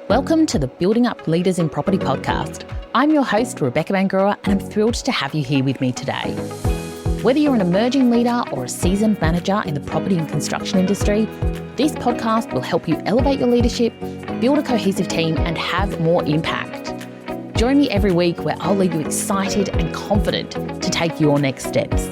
Welcome to the Building Up Leaders in Property podcast. I'm your host, Rebecca Bangura, and I'm thrilled to have you here with me today. Whether you're an emerging leader or a seasoned manager in the property and construction industry, this podcast will help you elevate your leadership, build a cohesive team, and have more impact. Join me every week where I'll leave you excited and confident to take your next steps.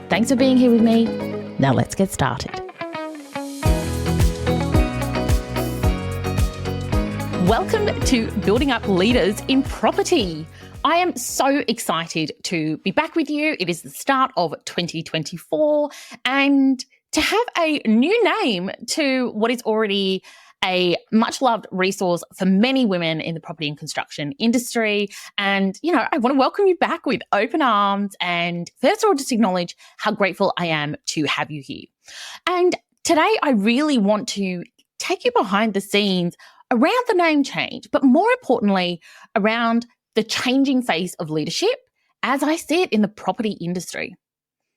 Thanks for being here with me. Now let's get started. Welcome to Building Up Leaders in Property. I am so excited to be back with you. It is the start of 2024 and to have a new name to what is already a much loved resource for many women in the property and construction industry. And, I want to welcome you back with open arms and first of all, just acknowledge how grateful I am to have you here. And today I really want to take you behind the scenes around the name change, but more importantly, around the changing face of leadership as I see it in the property industry.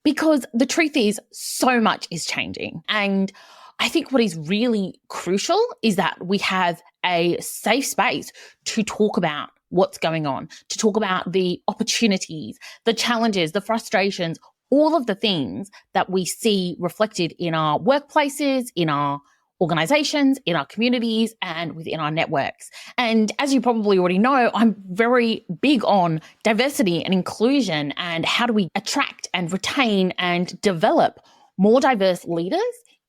Because the truth is, so much is changing. And I think what is really crucial is that we have a safe space to talk about what's going on, to talk about the opportunities, the challenges, the frustrations, all of the things that we see reflected in our workplaces, in our organizations, in our communities, and within our networks. And as you probably already know, I'm very big on diversity and inclusion and how do we attract and retain and develop more diverse leaders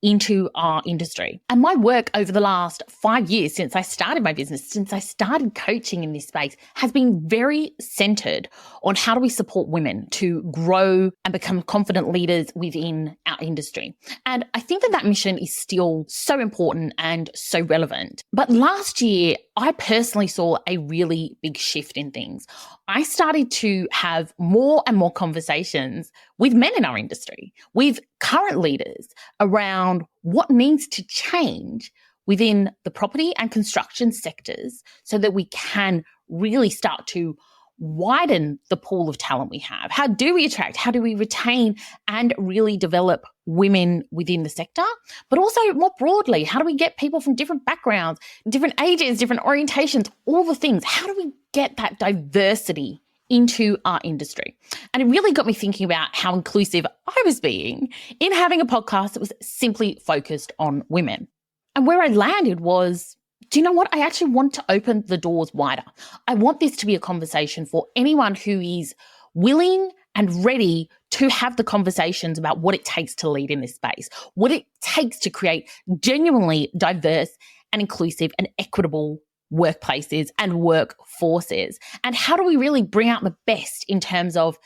into our industry. And my work over the last 5 years since I started my business, since I started coaching in this space, has been very centered on how do we support women to grow and become confident leaders within our industry. And I think that mission is still so important and so relevant. But last year, I personally saw a really big shift in things. I started to have more and more conversations with men in our industry, with current leaders around what needs to change within the property and construction sectors so that we can really start to widen the pool of talent we have. How do we attract? How do we retain and really develop women within the sector? But also more broadly, how do we get people from different backgrounds, different ages, different orientations, all the things? How do we get that diversity into our industry? And it really got me thinking about how inclusive I was being in having a podcast that was simply focused on women. And where I landed was, do you know what? I actually want to open the doors wider. I want this to be a conversation for anyone who is willing and ready to have the conversations about what it takes to lead in this space, what it takes to create genuinely diverse and inclusive and equitable workplaces and workforces. And how do we really bring out the best in terms of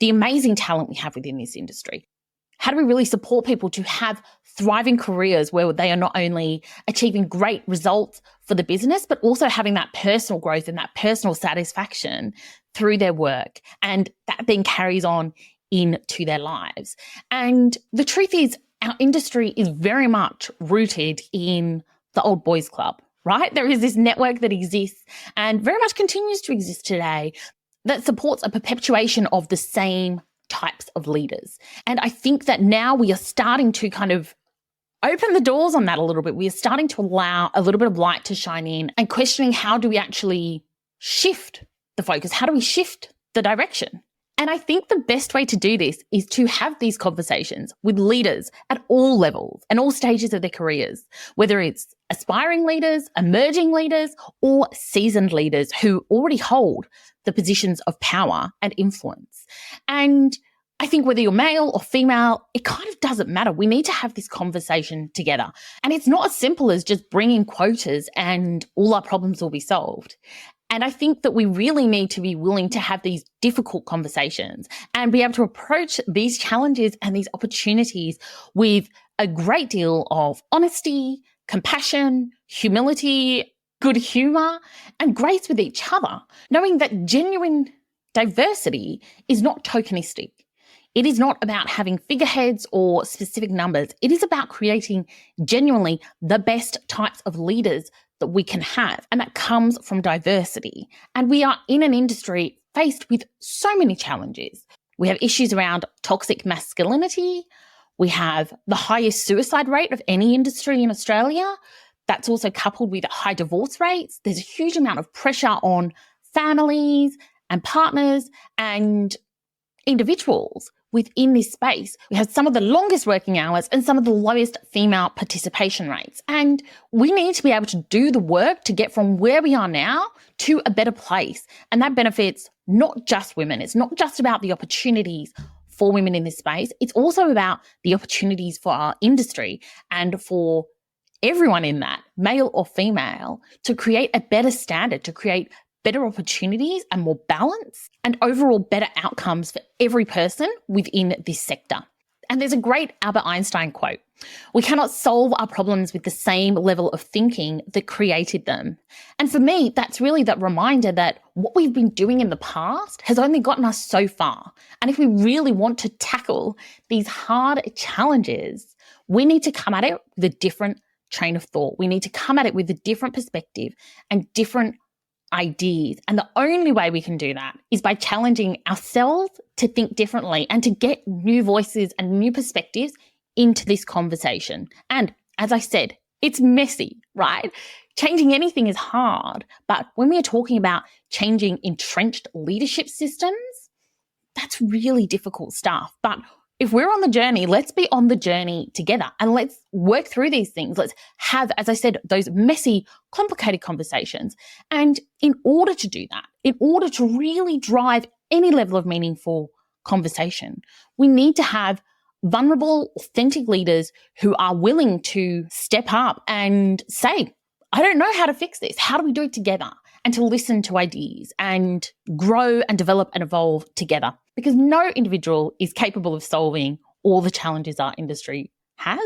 the amazing talent we have within this industry? How do we really support people to have thriving careers where they are not only achieving great results for the business, but also having that personal growth and that personal satisfaction through their work, and that then carries on into their lives? And the truth is, our industry is very much rooted in the old boys club, right? There is this network that exists and very much continues to exist today that supports a perpetuation of the same types of leaders. And I think that now we are starting to kind of open the doors on that a little bit. We are starting to allow a little bit of light to shine in and questioning, how do we actually shift the focus? How do we shift the direction? And I think the best way to do this is to have these conversations with leaders at all levels and all stages of their careers, whether it's aspiring leaders, emerging leaders, or seasoned leaders who already hold the positions of power and influence. And I think whether you're male or female, it kind of doesn't matter. We need to have this conversation together. And it's not as simple as just bringing quotas and all our problems will be solved. And I think that we really need to be willing to have these difficult conversations and be able to approach these challenges and these opportunities with a great deal of honesty, compassion, humility, good humor, and grace with each other, knowing that genuine diversity is not tokenistic. It is not about having figureheads or specific numbers. It is about creating genuinely the best types of leaders that we can have, and that comes from diversity. And we are in an industry faced with so many challenges. We have issues around toxic masculinity. We have the highest suicide rate of any industry in Australia. That's also coupled with high divorce rates. There's a huge amount of pressure on families and partners and individuals within this space. We have some of the longest working hours and some of the lowest female participation rates. And we need to be able to do the work to get from where we are now to a better place. And that benefits not just women. It's not just about the opportunities for women in this space. It's also about the opportunities for our industry and for everyone in that, male or female, to create a better standard, to create better opportunities and more balance and overall better outcomes for every person within this sector. And there's a great Albert Einstein quote: "We cannot solve our problems with the same level of thinking that created them." And for me, that's really that reminder that what we've been doing in the past has only gotten us so far. And if we really want to tackle these hard challenges, we need to come at it with a different train of thought. We need to come at it with a different perspective and different ideas. And the only way we can do that is by challenging ourselves to think differently and to get new voices and new perspectives into this conversation. And as I said, it's messy, right? Changing anything is hard. But when we are talking about changing entrenched leadership systems, that's really difficult stuff. But if we're on the journey, let's be on the journey together and let's work through these things. Let's have, as I said, those messy, complicated conversations. And in order to do that, in order to really drive any level of meaningful conversation, we need to have vulnerable, authentic leaders who are willing to step up and say, I don't know how to fix this. How do we do it together? And to listen to ideas and grow and develop and evolve together. Because no individual is capable of solving all the challenges our industry has.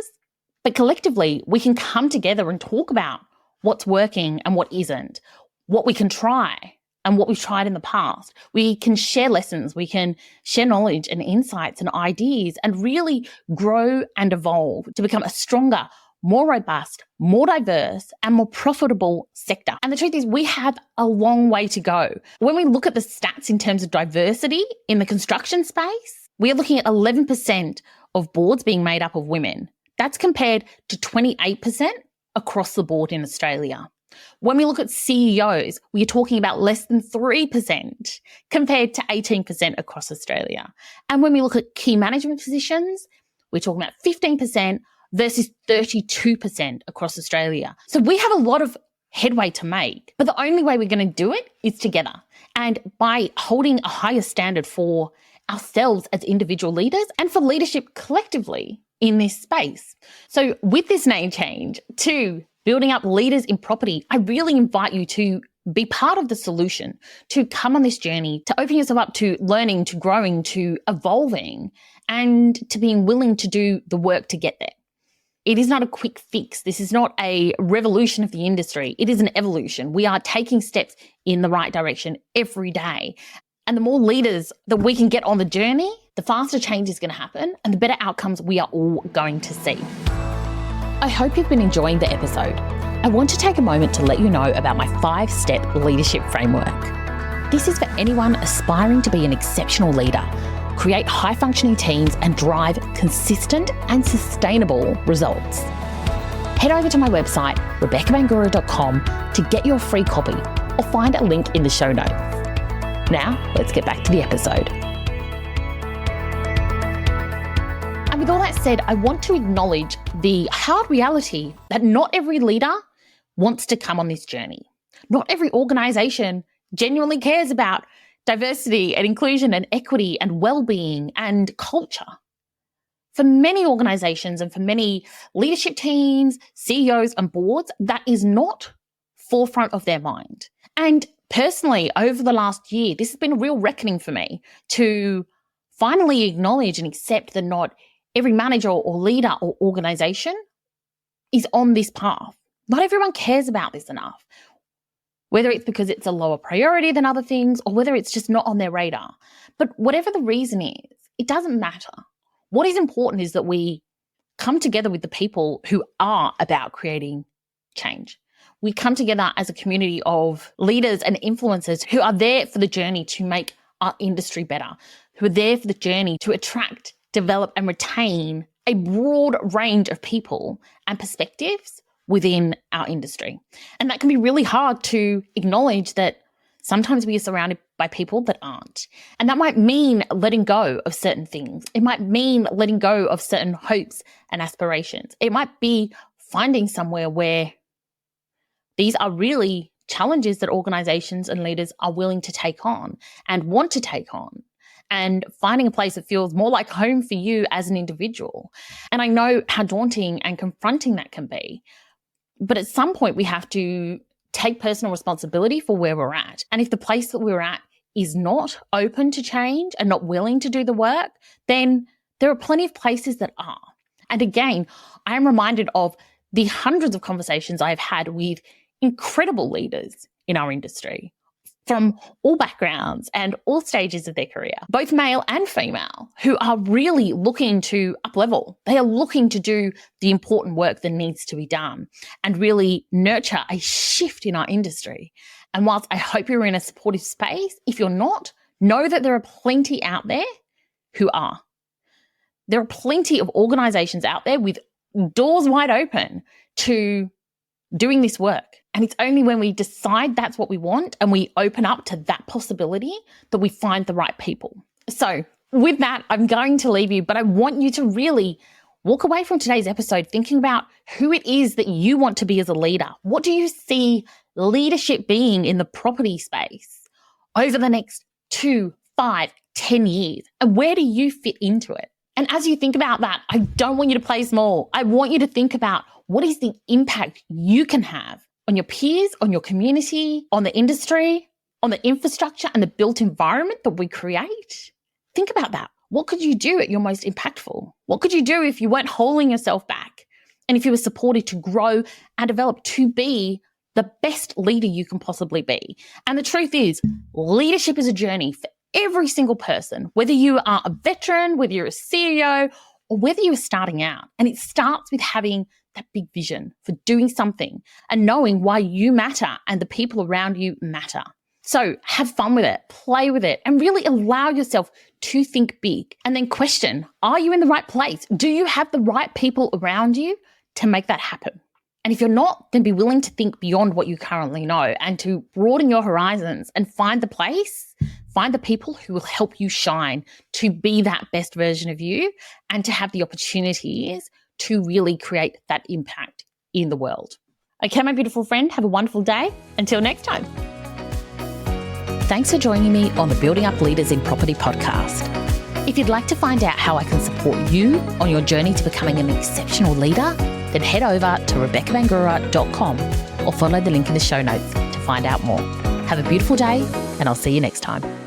But collectively, we can come together and talk about what's working and what isn't, what we can try and what we've tried in the past. We can share lessons, we can share knowledge and insights and ideas and really grow and evolve to become a stronger, more robust, more diverse and more profitable sector. And the truth is we have a long way to go. When we look at the stats in terms of diversity in the construction space, we are looking at 11% of boards being made up of women. That's compared to 28% across the board in Australia. When we look at CEOs, we are talking about less than 3% compared to 18% across Australia. And when we look at key management positions, we're talking about 15% versus 32% across Australia. So we have a lot of headway to make, but the only way we're going to do it is together and by holding a higher standard for ourselves as individual leaders and for leadership collectively in this space. So with this name change to building up leaders in property, I really invite you to be part of the solution, to come on this journey, to open yourself up to learning, to growing, to evolving, and to being willing to do the work to get there. It is not a quick fix. This is not a revolution of the industry. It is an evolution. We are taking steps in the right direction every day. And the more leaders that we can get on the journey, the faster change is going to happen and the better outcomes we are all going to see. I hope you've been enjoying the episode. I want to take a moment to let you know about my 5-step leadership framework. This is for anyone aspiring to be an exceptional leader, create high-functioning teams and drive consistent and sustainable results. Head over to my website, rebeccabangura.com, to get your free copy or find a link in the show notes. Now, let's get back to the episode. And with all that said, I want to acknowledge the hard reality that not every leader wants to come on this journey. Not every organisation genuinely cares about diversity and inclusion and equity and well-being and culture. For many organisations and for many leadership teams, CEOs and boards, that is not forefront of their mind. And personally, over the last year, this has been a real reckoning for me to finally acknowledge and accept that not every manager or leader or organisation is on this path. Not everyone cares about this enough. Whether it's because it's a lower priority than other things or whether it's just not on their radar. But whatever the reason is, it doesn't matter. What is important is that we come together with the people who are about creating change. We come together as a community of leaders and influencers who are there for the journey to make our industry better, who are there for the journey to attract, develop and retain a broad range of people and perspectives within our industry. And that can be really hard to acknowledge that sometimes we are surrounded by people that aren't. And that might mean letting go of certain things. It might mean letting go of certain hopes and aspirations. It might be finding somewhere where these are really challenges that organizations and leaders are willing to take on and want to take on, and finding a place that feels more like home for you as an individual. And I know how daunting and confronting that can be, but at some point we have to take personal responsibility for where we're at. And if the place that we're at is not open to change and not willing to do the work, then there are plenty of places that are. And again, I am reminded of the hundreds of conversations I've had with incredible leaders in our industry from all backgrounds and all stages of their career, both male and female, who are really looking to up-level. They are looking to do the important work that needs to be done and really nurture a shift in our industry. And whilst I hope you're in a supportive space, if you're not, know that there are plenty out there who are. There are plenty of organizations out there with doors wide open to doing this work. And it's only when we decide that's what we want and we open up to that possibility that we find the right people. So with that, I'm going to leave you, but I want you to really walk away from today's episode thinking about who it is that you want to be as a leader. What do you see leadership being in the property space over the next 2, 5, 10 years? And where do you fit into it? And as you think about that, I don't want you to play small. I want you to think about what is the impact you can have on your peers, on your community, on the industry, on the infrastructure and the built environment that we create. Think about that. What could you do at your most impactful? What could you do if you weren't holding yourself back? And if you were supported to grow and develop to be the best leader you can possibly be? And the truth is, leadership is a journey for every single person, whether you are a veteran, whether you're a CEO, or whether you're starting out. And it starts with having that big vision for doing something and knowing why you matter and the people around you matter. So have fun with it, play with it, and really allow yourself to think big and then question, are you in the right place? Do you have the right people around you to make that happen? And if you're not, then be willing to think beyond what you currently know and to broaden your horizons and find the place, find the people who will help you shine to be that best version of you and to have the opportunities to really create that impact in the world. Okay, my beautiful friend, have a wonderful day. Until next time. Thanks for joining me on the Building Up Leaders in Property podcast. If you'd like to find out how I can support you on your journey to becoming an exceptional leader, then head over to rebeccabangura.com or follow the link in the show notes to find out more. Have a beautiful day, and I'll see you next time.